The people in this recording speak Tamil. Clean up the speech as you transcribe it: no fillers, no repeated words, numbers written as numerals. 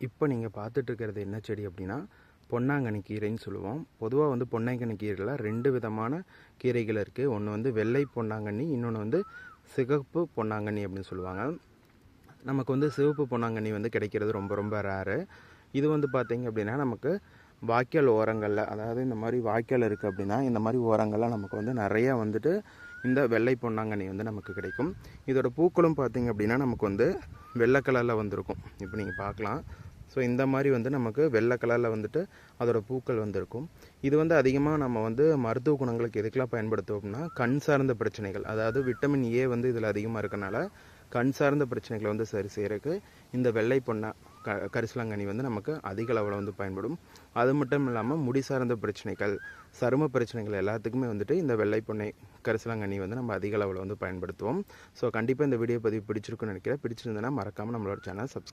இப்போ நீங்கள் பார்த்துட்டு இருக்கிறது என்ன செடி அப்படின்னா பொன்னாங்கண்ணி கீரைன்னு சொல்லுவோம். பொதுவாக வந்து பொன்னாங்கண்ணி கீரையில் 2 விதமான கீரைகள் இருக்குது. ஒன்று வந்து வெள்ளை பொன்னாங்கண்ணி, இன்னொன்று வந்து சிகப்பு பொன்னாங்கண்ணி அப்படின்னு சொல்லுவாங்க. நமக்கு வந்து சிவப்பு பொன்னாங்கண்ணி வந்து கிடைக்கிறது ரொம்ப ரொம்ப ரேரு. இது வந்து பார்த்திங்க அப்படின்னா நமக்கு வாய்க்கால் ஓரங்களில், அதாவது இந்த மாதிரி வாய்க்கால் இருக்குது அப்படின்னா இந்த மாதிரி ஓரங்களில் நமக்கு வந்து நிறையா வந்துட்டு இந்த வெள்ளை பொன்னாங்கண்ணி வந்து நமக்கு கிடைக்கும். இதோட பூக்களும் பார்த்திங்க அப்படின்னா நமக்கு வந்து வெள்ளை கலரில் வந்திருக்கும். இப்போ நீங்கள் பார்க்கலாம். ஸோ இந்த மாதிரி வந்து நமக்கு வெள்ளை கலரில் வந்துட்டு அதோடய பூக்கள் வந்திருக்கும். இது வந்து அதிகமாக நம்ம வந்து மருத்துவ குணங்களுக்கு எதுக்கெல்லாம் பயன்படுத்துவோம் அப்படின்னா கண் சார்ந்த பிரச்சனைகள், அதாவது விட்டமின் ஏ வந்து இதில் அதிகமாக இருக்கனால கண் சார்ந்த பிரச்சனைகளை வந்து சரி செய்கிறதுக்கு இந்த வெள்ளை பொன்னா கரிசலாங்கண்ணி வந்து நமக்கு அதிக அளவில் வந்து பயன்படும். அது மட்டும் இல்லாமல் முடி சார்ந்த பிரச்சனைகள், சரும பிரச்சனைகள் எல்லாத்துக்குமே வந்துட்டு இந்த வெள்ளை பொன்னை கரிசலாங்கண்ணி வந்து நம்ம அதிக அளவில் வந்து பயன்படுத்துவோம். ஸோ கண்டிப்பாக இந்த வீடியோ பதிவு பிடிச்சிருக்குன்னு நினைக்கிறேன். பிடிச்சிருந்ததுன்னா மறக்காமல் நம்மளோட சேனல் சப்ஸ்கிரைப்